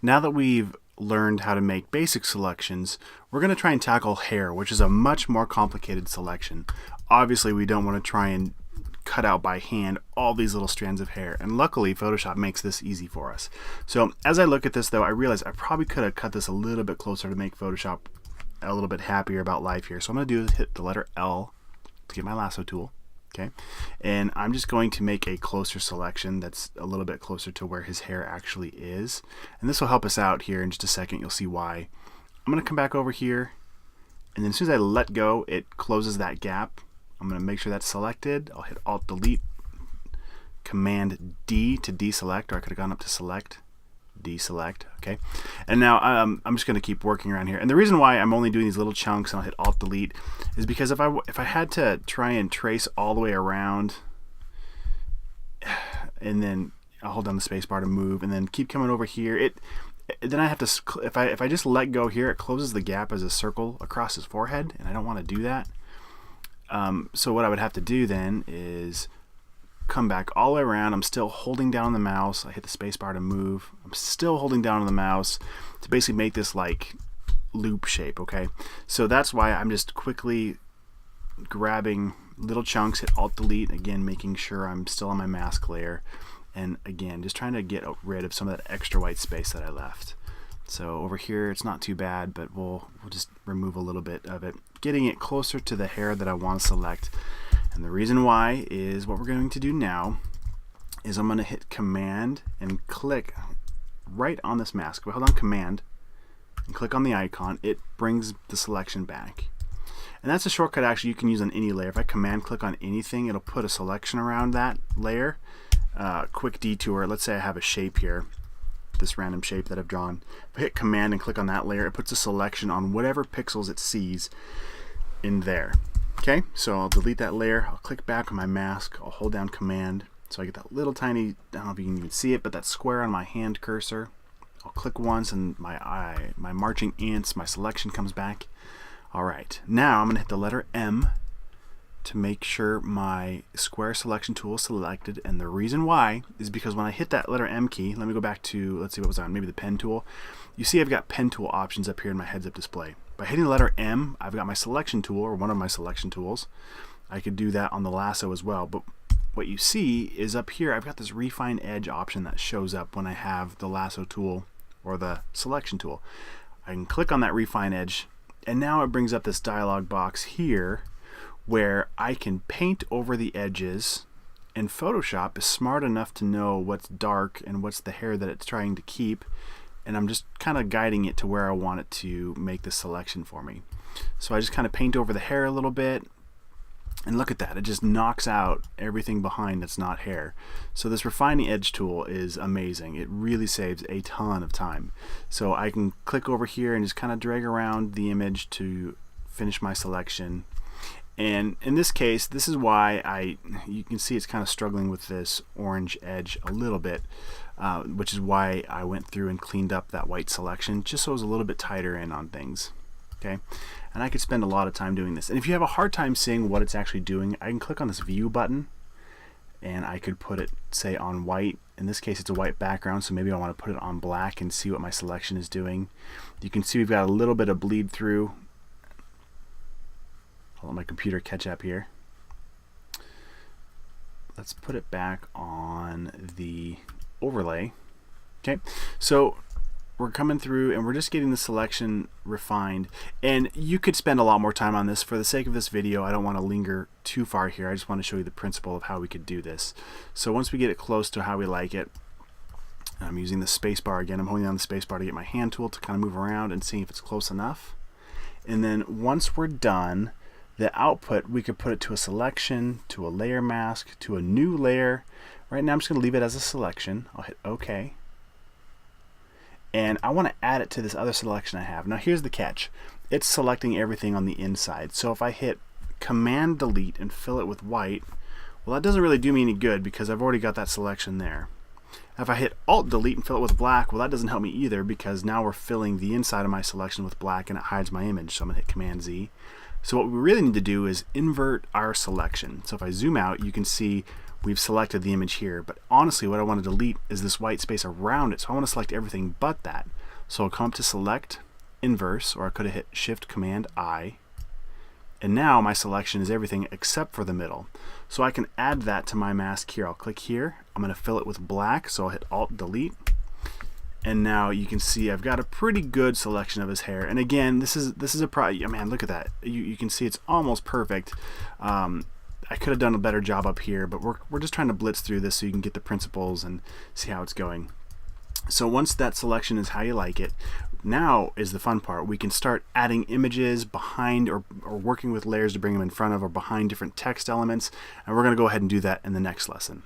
Now that we've learned how to make basic selections, we're going to try and tackle hair, which is a much more complicated selection. Obviously, we don't want to try and cut out by hand all these little strands of hair, and luckily Photoshop makes this easy for us. So as I look at this though, I realize I probably could have cut this a little bit closer to make Photoshop a little bit happier about life here. So I'm going to do is hit the letter L to get my lasso tool. Okay, and I'm just going to make a closer selection that's a little bit closer to where his hair actually is, and this will help us out here in just a second. You'll see why. I'm going to come back over here, and then as soon as I let go, it closes that gap. I'm going to make sure that's selected. I'll hit Alt Delete, Command D to deselect, or I could have gone up to Select, deselect. Okay, and now I'm just going to keep working around here. And the reason why I'm only doing these little chunks and I'll hit Alt Delete is because if I had to try and trace all the way around, and then I'll hold down the space bar to move, and then keep coming over here, then I have to, if I just let go here, it closes the gap as a circle across his forehead, and I don't want to do that. So what I would have to do then is come back all the way around. I'm still holding down the mouse. I hit the space bar to move. I'm still holding down on the mouse to basically make this like loop shape. Okay, so that's why I'm just quickly grabbing little chunks, hit Alt Delete again, making sure I'm still on my mask layer, and again just trying to get rid of some of that extra white space that I left. So over here it's not too bad, but we'll just remove a little bit of it, getting it closer to the hair that I want to select. And the reason why is what we're going to do now is I'm going to hit Command and click right on this mask. We hold on Command and click on the icon. It brings the selection back. And that's a shortcut actually you can use on any layer. If I Command click on anything, it'll put a selection around that layer. Quick detour, let's say I have a shape here, this random shape that I've drawn. If I hit Command and click on that layer, it puts a selection on whatever pixels it sees in there. Okay, so I'll delete that layer, I'll click back on my mask, I'll hold down Command, so I get that little tiny, I don't know if you can even see it, but that square on my hand cursor. I'll click once and my marching ants, my selection comes back. Alright, now I'm going to hit the letter M to make sure my square selection tool is selected, and the reason why is because when I hit that letter M key, let me go back to, let's see what was on, maybe the pen tool. You see I've got pen tool options up here in my heads up display. By hitting the letter M, I've got my selection tool, or one of my selection tools. I could do that on the lasso as well, but what you see is up here I've got this refine edge option that shows up when I have the lasso tool or the selection tool. I can click on that refine edge, and now it brings up this dialog box here where I can paint over the edges, and Photoshop is smart enough to know what's dark and what's the hair that it's trying to keep, and I'm just kind of guiding it to where I want it to make the selection for me. So I just kind of paint over the hair a little bit, and look at that, it just knocks out everything behind that's not hair. So this refining edge tool is amazing. It really saves a ton of time. So I can click over here and just kind of drag around the image to finish my selection. And in this case, this is why you can see it's kind of struggling with this orange edge a little bit, which is why I went through and cleaned up that white selection just so it was a little bit tighter in on things. Okay, and I could spend a lot of time doing this. And if you have a hard time seeing what it's actually doing, I can click on this View button, and I could put it, say, on white. In this case, it's a white background, so maybe I want to put it on black and see what my selection is doing. You can see we've got a little bit of bleed through. I'll let my computer catch up here. Let's put it back on the overlay. Okay, so we're coming through and we're just getting the selection refined, and you could spend a lot more time on this. For the sake of this video, I don't want to linger too far here. I just want to show you the principle of how we could do this. So once we get it close to how we like it, I'm using the space bar again. I'm holding down the space bar to get my hand tool to kind of move around and see if it's close enough. And then once we're done, the output, we could put it to a selection, to a layer mask, to a new layer. Right now I'm just going to leave it as a selection. I'll hit OK. And I want to add it to this other selection I have. Now here's the catch. It's selecting everything on the inside. So if I hit Command Delete and fill it with white, well, that doesn't really do me any good because I've already got that selection there. If I hit Alt Delete and fill it with black, well, that doesn't help me either because now we're filling the inside of my selection with black and it hides my image. So I'm going to hit Command Z. So what we really need to do is invert our selection. So if I zoom out, you can see we've selected the image here. But honestly, what I want to delete is this white space around it. So I want to select everything but that. So I'll come up to select inverse, or I could have hit Shift Command I. And now my selection is everything except for the middle. So I can add that to my mask here. I'll click here. I'm going to fill it with black, so I'll hit Alt Delete. And now you can see I've got a pretty good selection of his hair. And again, this is a man, look at that. You can see it's almost perfect. I could have done a better job up here, but we're just trying to blitz through this so you can get the principles and see how it's going. So once that selection is how you like it, now is the fun part. We can start adding images behind or working with layers to bring them in front of or behind different text elements. And we're going to go ahead and do that in the next lesson.